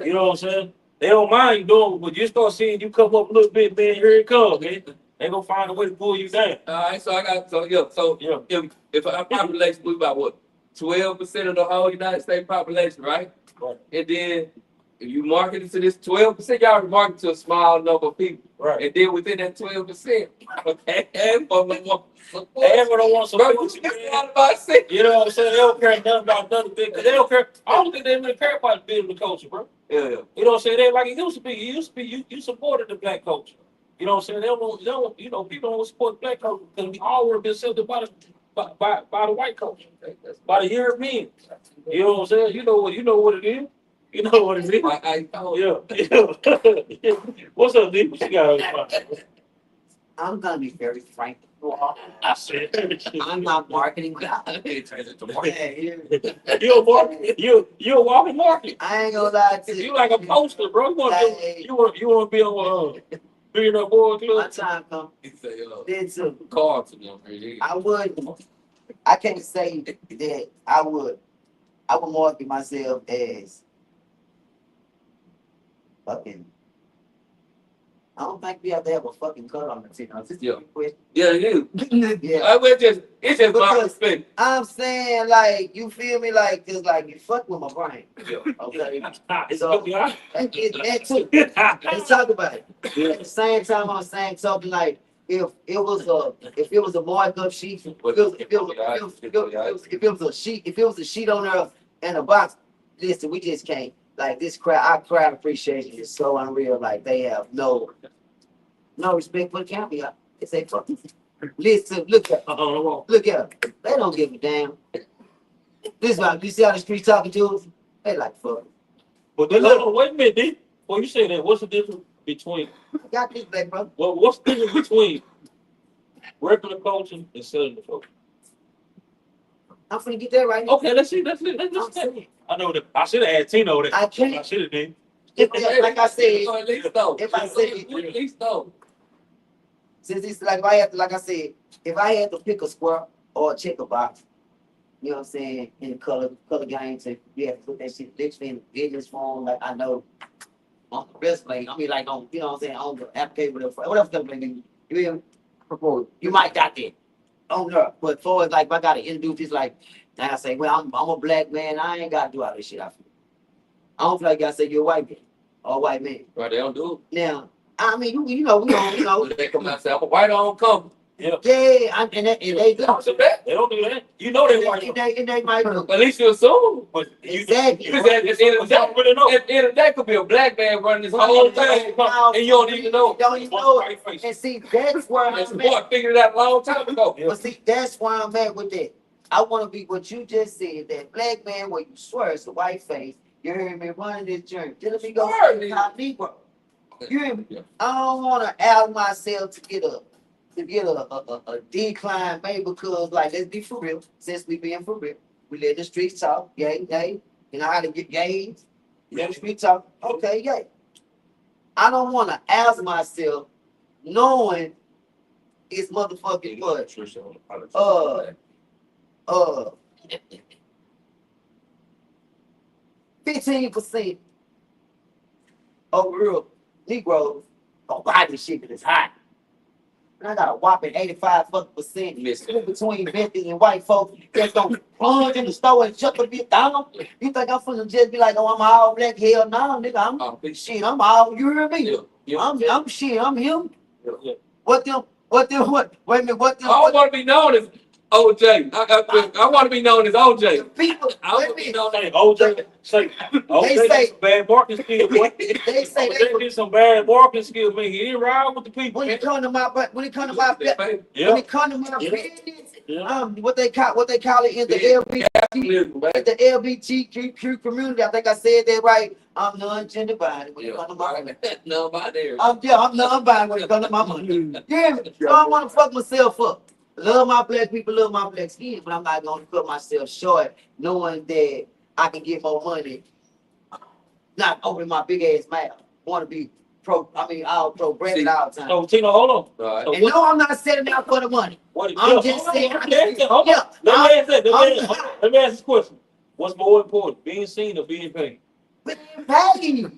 You know what I'm saying? They don't mind you doing it, but you start seeing you come up a little bit, man, here it comes, man. They gonna find a way to pull you down.
All right, so
Yeah.
if our population was about what, 12% of the whole United States population, right?
Right.
And then if you market it to this 12%, y'all market to a small number of people.
Right.
And then within that 12%, okay, half of them want support.
Everyone don't want
Bro,
support.
you just got about 6.
You know what I'm saying? They don't care nothing about nothing big, because they don't care. I don't think they really care about building the culture, bro.
Yeah.
You know what I'm saying? They like it used to be. It used to be you supported the black culture. You know what I'm saying? They don't you know, people don't support the black culture because we all were been accepted by the white culture, by the Europeans. You know what I'm saying? You know what it is. You know what it is. Yeah. What's up, D? What you got?
I'm gonna be very frank
I said,
I'm not marketing.
It turns into
Yeah,
marketing.
yeah.
you a market. You a walking market.
I ain't gonna lie to
You like a poster, bro.
Hey.
You want to be on Billionaire Boy
My
Club.
time come.
He say,
Then too.
Carlton, you know,
I would. I can't say that I would. I would market myself as fucking. I don't think we have to have a fucking cut on the team.
Yeah. Yeah, it is.
Yeah.
It's just my
Because-
perspective.
I'm saying like you feel me like just like you fuck with my brain.
Yeah.
Okay.
It's
So-
okay. Huh?
That too. Let's talk about it. At the same time, I'm saying something like if it was a markup sheet, if it was a sheet on there and a box. Listen, we just can't. Like this crowd, our crowd appreciation is so unreal. Like they have no respect for the caveat. They say fuck. Listen, look at they don't give a damn. This is like you see how the streets talking to us. They like fuck.
But then, hold on, wait a minute, D. Before you say that, what's the difference between
Got this black brother.
what's the difference between regular coaching and selling the coach?
I'm finna get that right now.
Okay, let's see. Let's
I'm saying,
I know that. I should have had Tino that.
I
I
can't.
should have did.
Like I said,
At least though.
if I say-
At least though.
since it's like if I have to, like I said, if I had to pick a square or a checker box, you know what I'm saying, in the color games, and you have to put that shit literally in business form, like I know on the resume. I mean, like on, you know what I'm saying, on the application, whatever the thing you will propose. You might got that on there, but for it, like if I gotta introduce this, like now I say, well, I'm a black man, I ain't gotta do all this shit. I don't feel like I say you're a white man or a white man.
Right, they don't do
Now, I mean, you know,
it. They come out and say, I'm a white on come.
Yeah.
yeah, and they do.
They don't do that.
They don't do that. You know they white.
And they might do.
At least you assume.
But you
Exactly.
Because at the end of the
don't really know.
day, at the end of the day, could be a black man running this whole thing, and you don't even know.
Don't even know it. And see, that's where
This
I'm at.
boy figured it out a long time ago.
But see, that's where I'm at with that. I want to be what you just said, that black man where you swear it's a white face. You hear me running this journey. Till me go
Swear,
top Negro. You hear me?
Yeah.
I don't want to out myself to get a decline, maybe because like let's be for real. Since we being for real, we let the streets talk. Yay. You know how to get gays. Let the streets talk. Okay, yay. I don't want to ask myself, knowing it's motherfucking what 15% of real Negroes don't buy this shit because it's hot. And I got a whopping 85% in between Memphis and white folks that's gonna plunge in the store and shut the bit down. You think I'm finna just be like, oh, I'm all black? Hell no, nigga. I'm
Big
shit. I'm all, you hear me?
Yeah.
I'm shit. I'm him.
Yeah.
What them? Wait a minute. What them?
I don't want to be known as OJ. I want to be known as
the
OJ.
people?
I
Wait a
want to be
minute.
known as
Say OJ. Say OJ.
They say-
did some bad marketing skills. Boy.
They say
They did some bad marketing skills, man. He didn't ride with the people.
when
Man.
it come to my when it come to my when
Yeah.
it come to my
Yeah.
business,
Yeah.
what they call it in the LGBTQ community. I think I said that right. I'm non-gender binary when it come to my money.
Nobody.
I'm non-binary when it come to my money. Yeah, so I don't want to fuck myself up. Love my black people, love my black skin, but I'm not gonna cut myself short, knowing that I can get more money. Not opening my big ass mouth. Want to be all pro-branded all the time.
So Tino, hold on.
All right.
And no, I'm not setting out for the money.
What,
I'm just saying.
Hold on.
Yeah,
Let me ask that.
I'm-
Let me ask this question. What's more important, being seen or being paid?
but paying you.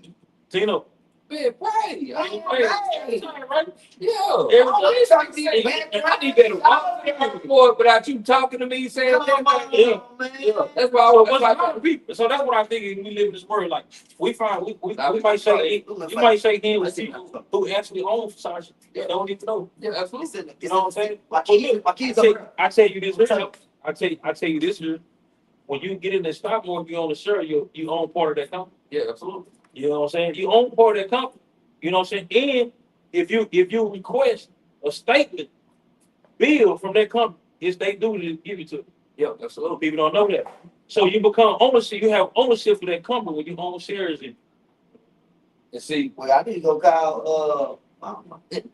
Tino.
Man, pray. I ain't praying.
Right.
Yeah.
Every-
I need better walk forward without you talking to me saying
Come on,
Yeah.
man.
Yeah. That's why I
So
was
what's
like,
my people? So that's what I think we live in this world. Like we find we
Nah,
might say
we-
you might say him with people who actually own Versace. They don't even know.
yeah, absolutely.
Listen,
You know what I'm saying?
my kids
I tell you this here. I tell you this here. When you get in the stock market, you own the share, you own part of that company.
Yeah, absolutely.
You know what I'm saying? You own part of that company. You know what I'm saying? And if you request a statement bill from that company, it's they do to give it to you.
Yeah, absolutely.
People don't know that. So you become ownership, you have ownership of that company when you own shares in.
And see,
Well, I need to go call
You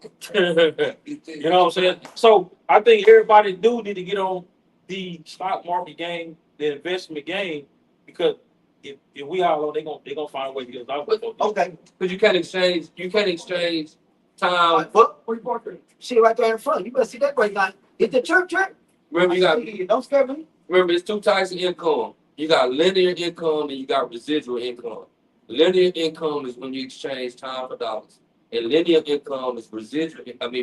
know what I'm saying? So I think everybody do need to get on the stock market game, the investment game, because if we all on, they gonna find a way to get us out.
Okay.
Because you can't exchange time.
But shit right there in front. You better see that great line. Hit the chirp.
Remember, you got
Don't scare me.
remember it's two types of income. You got linear income and you got residual income. Linear income is when you exchange time for dollars. And linear income is residual income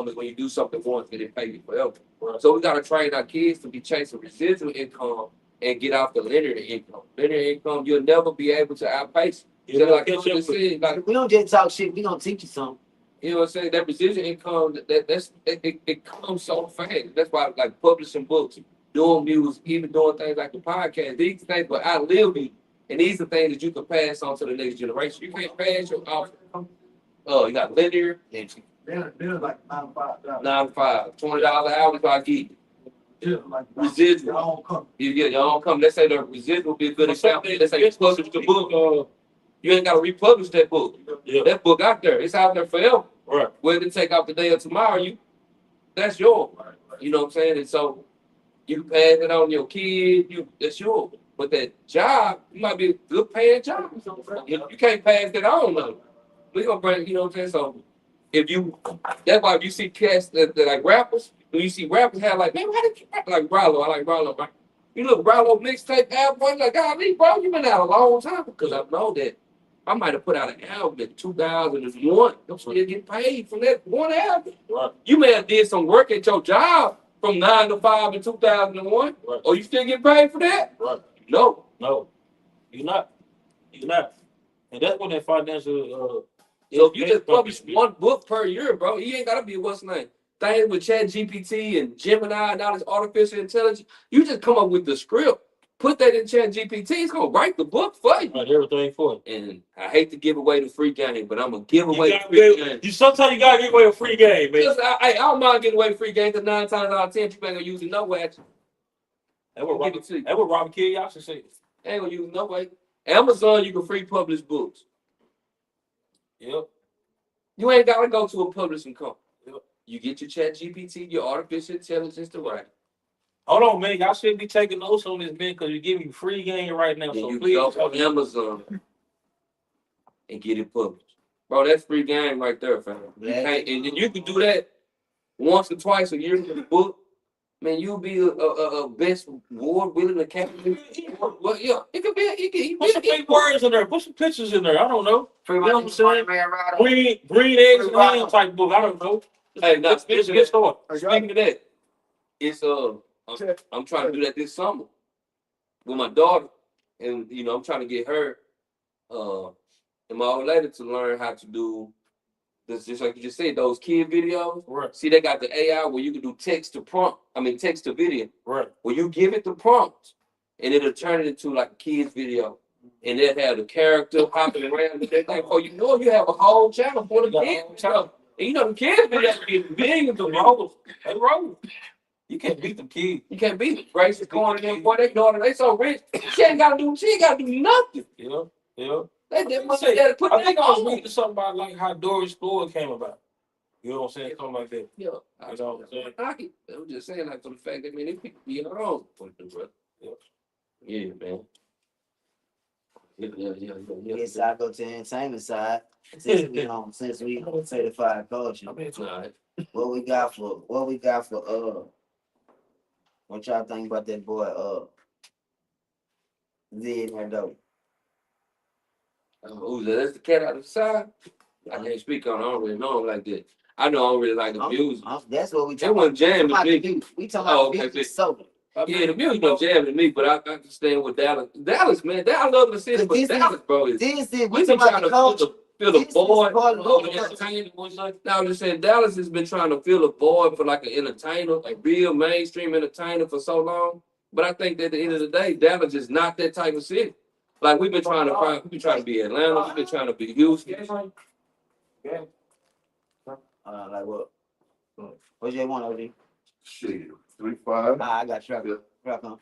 is when you do something once and it pay you forever. So we gotta train our kids to be chasing residual income and get off the linear income. Linear income, you'll never be able to outpace.
You
Just
know,
like you just said, like,
We don't just talk shit. We gonna teach you something.
you know what I'm saying? That residual income, it comes so fast. That's why, like, publishing books, doing music, even doing things like the podcast, these things will outlive you. And these are things that you can pass on to the next generation. You can't pass your offer. You got linear,
Then like $95.
9 to 5, $20 an hour if I get
Yeah, like
residual.
y'all come.
You get your own company. Let's say the residual would be a good example. Let's say you publish the book, you ain't got to republish that book.
Yeah.
That book out there, it's out there forever.
Right.
Whether it take off the day or tomorrow, that's yours. You know what I'm saying? And so you can pass it on to your kid, that's yours. But that job, you might be a good paying job. You can't pass that on though. We gonna bring, you know what I'm saying? So that's why if you see cats that like rappers, when you see rappers have like, man, why did you rap like Rollo? I like Rollo, right? You look Rollo mixtape album, like, golly, bro, you been out a long time because I know that I might have put out an album in 2001. I'm still getting paid from that one album.
Right.
You may have did some work at your job from 9 to 5 in 2001,
Right.
or you still get paid for that?
Right.
No.
No, you're not. You're not. And that's what that financial
So if you just publish one book per year, bro, you ain't gotta be what's name. Things with Chat GPT and Gemini and all this artificial intelligence, you just come up with the script, put that in Chat GPT, it's gonna write the book for you.
Right, everything for it.
And I hate to give away the free game, but I'm gonna give
You
away the
gotta
free
give-
game.
You sometimes you gotta give away a free game, man.
Because I don't mind giving away the free game because 9 times out of 10 people ain't gonna use it no way.
That's what
Give it to you.
Robert Kiyosaki said.
Ain't gonna use it no way. Amazon, you can free publish books.
Yep.
You ain't gotta go to a publishing company.
Yep.
You get your Chat GPT, your artificial intelligence to write.
Hold on, man. Y'all should be taking notes on this, man, because you're giving free game right now.
Then
So
you
please.
go on Amazon and get it published. Bro, that's free game right there, fam. You
Yeah.
can't, and then you can do that once or twice a year with the book. Man, you'll be a best award-winning academy. Well, yeah, it could be.
Put some big words in there. Put some pictures in there. I don't know.
Free
You know what I'm saying?
man, right?
Green eggs and ham type book. I don't know.
Hey, now
Let's get started.
speaking of that, it's I'm trying to do that this summer with my daughter, and I'm trying to get her and my old lady to learn how to do this, just like you just said, those kid videos.
Right.
See, they got the AI where you can do text to video,
Right.
where you give it the prompts and it'll turn it into like a kid's video. And they'll have the character hopping around and everything. Oh, you have a whole channel for the kids. And the kids videos get billions of dollars.
They roll. You can't beat them kids.
You can't beat it. Grace is going in there, boy, they daughter, they so rich. She ain't gotta do nothing.
Yeah. Yeah.
They must have put
I think
that
I was
on.
reading something about like how Dora Explorer came about. You know what I'm saying? Something like that.
Yeah,
You know what I'm saying?
I'm just saying, like, for the fact that, man, they people be wrong.
Yeah.
Yeah, man. Yeah.
Yes, I go to the entertainment side. Since we certified coaching.
All right.
What we got for what y'all think about that boy Z in there though?
Who's that? That's the cat out of the side. I can't speak on it. I don't really know him like that. I know I don't really like the music.
That's what we
It
talking
wasn't jamming
about.
to
The
me.
music. We talking
Oh,
about
okay,
music sober.
Yeah, the music don't jam to me, but I understand what Dallas, man. I love the city, but
This is-
Dallas, bro, is
This is
we
we
been
talking
trying
about the
to
culture.
fill the
This is
void
part of
of
the
the
culture.
entertainment. Now I'm just saying Dallas has been trying to fill a void for like an entertainer, like real mainstream entertainer for so long. But I think that at the end of the day, Dallas is not that type of city. Like we've been trying to be Atlanta, we've been trying to be Houston.
Like what? What you want, OG?
Shit, 3-5.
I got truck.
Yeah.
Truck on.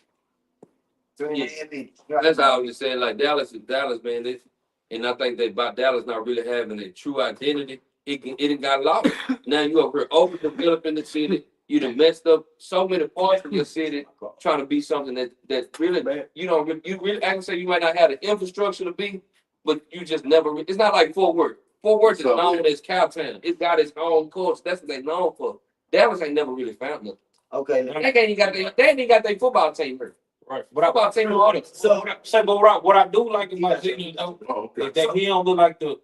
Yeah.
3.5 minutes.
That's how I was just saying, like Dallas is Dallas, man. And I think that by Dallas not really having a true identity, it done got lost. Now you over here overdeveloping the city. You done messed up so many parts of your city trying to be something that really you don't you really I can say you might not have the infrastructure to be, but you just never. It's not like Fort Worth. Fort Worth is known as Cowtown. It's got its own culture. That's what they known for. Dallas ain't never really found nothing.
Okay,
They ain't even got their football team here.
Right. But
Football team in order.
so what I do like about Ziggy though, is that he don't look like the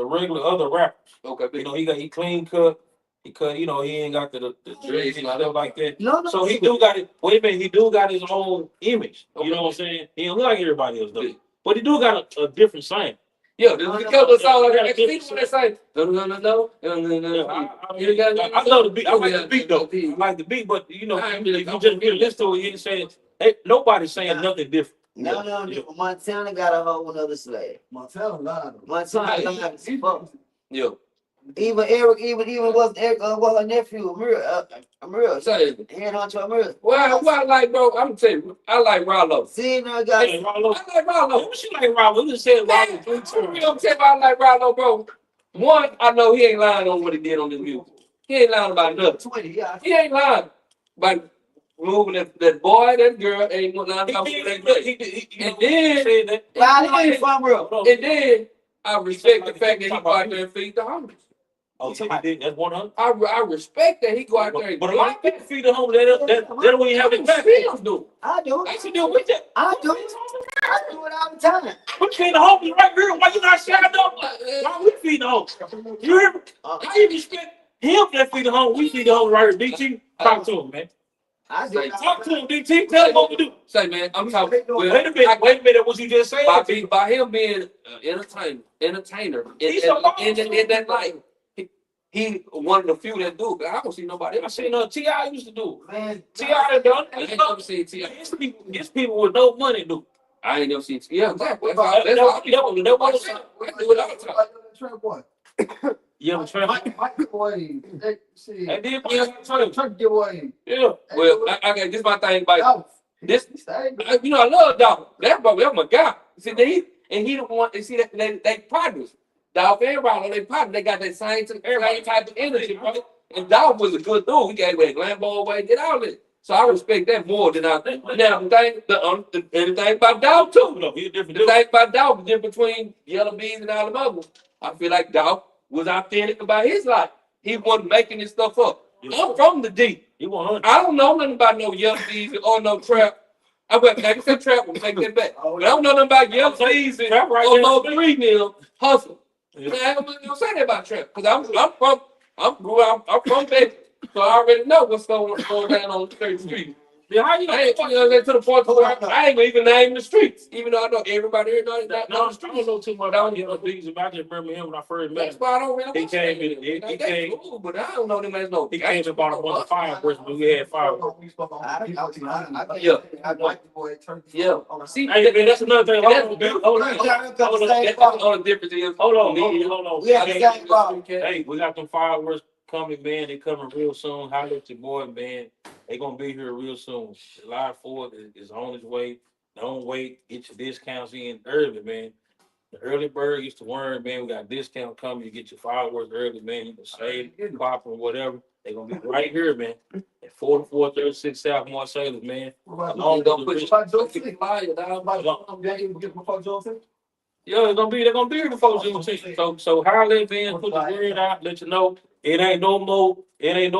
regular other rappers.
Okay,
You know, he clean cut. He cut, he ain't got the dreads and stuff like that.
no,
So he do got it. Wait a minute, he do got his own image. You know what I'm saying? He don't look like everybody else does. But he do got a different sound.
Yeah, there's a couple of songs like that. People that say, no.
I love the beat. I like the beat though. I like the beat, but if you just really listen to it, you ain't saying nobody's saying nothing different.
No, Montana got a whole other slab.
Montana lied.
Montana lied as fuck.
Yeah.
Even Eric, even was Eric, was her nephew, Amir.
Say,
Head on to Amir.
why like, bro? I'm tell you, I like Rollo.
Seeing her got
Hey, Rollo.
I like Rollo.
What you like, Rollo? You just said Rollo 3
I'm
times.
tell you, I like Rollo, bro. One, I know he ain't lying on what he did on this music. He ain't lying about nothing.
20, yeah.
He ain't lying. But moving that boy, that girl, ain't lying about that girl. And then,
I know you from real.
and then I respect the fact that he go out there and feed the homeless.
Oh, so he did. That's 100.
I respect that he go out there and
But a lot of people feed the home. They don't even have the platform.
do.
I do.
I should do with that.
I do. I do it all the time.
We feed the homeless right here. Why you not shouting up? Why we feed the homeless? You hear me? How you respect him that feed the homeless? We feed the homeless right here. DT, talk to him, man.
I do.
Talk to him, DT. Tell him what to do.
Say, man, I'm talking.
Wait a minute. What you just said?
By him being an entertainer in that life, he one of the few that do. But I don't see nobody
I
else.
seen T.I. used to do.
Man,
T.I. done
I ain't
it.
never seen T.I.
It's people with no money do.
I ain't never seen T.I. Yeah, exactly.
That was-
I do it all the time.
Trap one.
You ever try?
Mike giveaway. See.
And then yeah.
Trap giveaway.
Well, I got this my thing about
Out.
this.
Stay.
I love Dolph. That's my guy. See, he don't want to see that they partners. Dolph and Ronald, they partners. They got that same type of energy, bro. And Dolph was a good dude. He gave away Lambo away, did all that. So I respect that more than I think. Now the thing about Dolph too.
No, he a different
The
dude.
thing about Dolph, the difference between Yellow Beans and all them others, I feel like Dolph was authentic about his life. He wasn't making this stuff up. I'm from the D.
He 100.
I don't know nothing about no Yellow Beans or no trap. I went back and said trap, we'll take that back. But I don't know nothing about Yellow Beans and
Trap right
or
there.
no 3 mil hustle.
Yeah.
I don't say that about trap because I'm from Bedford, so I already know what's going down on 3rd Street.
Yeah, how you
I ain't to the point where I ain't even name the streets, even though I know everybody here knows that.
No, I don't know too much about Yellow Beans. I just remember him when I first met
That's
him.
why I don't really.
He came in- he
They
came-
cool, but I don't know them as no.
He came and bought a bunch of fireworks, but we had fireworks.
Yeah. See,
Hey, man, that's another thing. Hold on.
that's the only difference is.
Hold on.
We have the same problem.
Hey, we got them fireworks coming, man. They coming real soon. Holler at your boy, man. They gonna be here real soon. July 4th is on its way. Don't wait. Get your discounts in early, man. The early bird used to worm, man. We got discount coming. You get your fireworks early, man. You can save, pop, or whatever. They gonna be right here, man. At 4436 South Marcellus, man.
Don't put your fire down.
Yeah, they're gonna be here before Juneteenth. So holler, man, put the word out, let you know it ain't no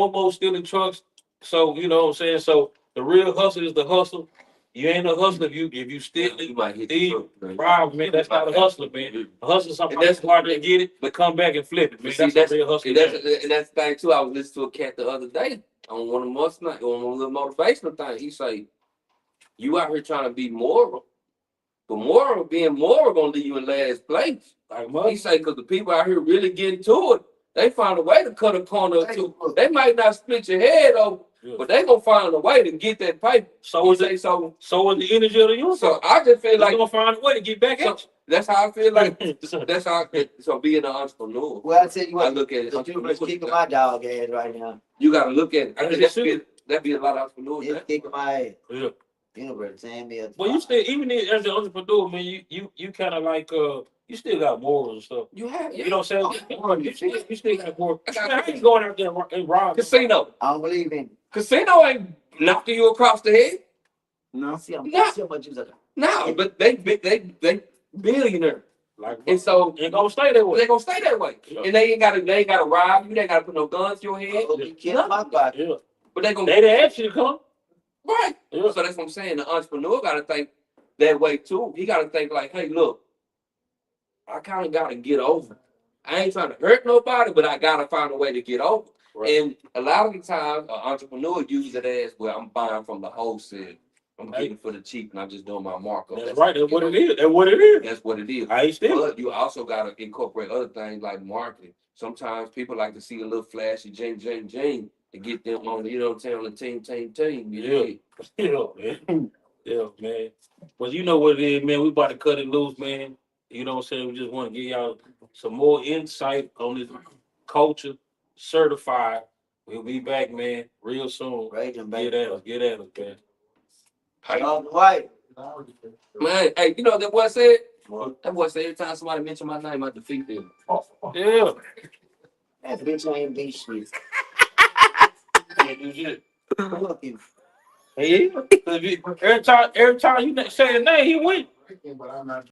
more stealing trucks. So you know what I'm saying. So the real hustle is the hustle. You ain't a hustler if you steal
You might hit
thief,
the truck.
bribe, man. That's not a hustler, man. A hustler is somebody that's hard to get it, but come back and flip it, man.
See,
That's a real hustler.
and that's the thing too. I was listening to a cat the other day on one of the motivational things. He say, "You out here trying to be moral, but being moral gonna leave you in last place." He say, "Because the people out here really getting to it, they find a way to cut a corner or two. They might not split your head over, but they gonna find a way to get that paper."
So is it?
So
So is the energy of the youth.
so I just feel
They
like
gonna find a way to get back at
that's how I feel like.
you.
That's how. So being an entrepreneur,
Well, I tell you
I
what,
look at it.
the dude is kicking my dog ass right now.
You gotta look at it. I think
That's
that'd be a lot of entrepreneurs.
He's kicking my ass.
Yeah.
You know, brother, Sam me up.
Well, you still, even as an entrepreneur, man, you kind of like, you still got morals and stuff.
You have,
You know what I'm saying?
Oh,
You still got morals.
I got-
Man, I ain't going out there and robbing.
Casino.
I don't believe in.
Casino ain't knocking you across the head.
No.
See, I'm
Nah.
see how much you was like.
No, but they billionaire.
Like,
And so
ain't gonna stay that way.
they gonna stay that way.
Yeah.
And they ain't gotta rob you, they ain't gotta put no guns to your head.
Oh, you killed my pocket.
Yeah.
But they gonna
They didn't ask you to come.
right.
Yeah.
So that's what I'm saying. The entrepreneur gotta think that way too. He gotta think like, hey, look, I kind of gotta get over. I ain't trying to hurt nobody, but I gotta find a way to get over.
Right.
And a lot of the time, an entrepreneur uses it as, well, I'm buying from the wholesale. I'm getting for the cheap, and I'm just doing my markup.
That's right. That's what it is. That's what it is.
That's what it is.
I ain't still.
But you also gotta incorporate other things like marketing. Sometimes people like to see a little flashy jing to get them on, you know what I'm saying, on the team.
Yeah. Yeah, man. Yeah, man. Well, you know what it is, man. We about to cut it loose, man. You know what I'm saying? We just want to give y'all some more insight on this culture, certified. We'll be back, man, real soon.
Raging
Get
baby.
at us, man.
White.
Man, hey, you know what that boy said? That boy said every time somebody mention my name, I defeat them.
Yeah.
That bitch ain't be shit.
Can't do shit.
Fuck you.
Hey, every time you say his name, he win.
But I'm not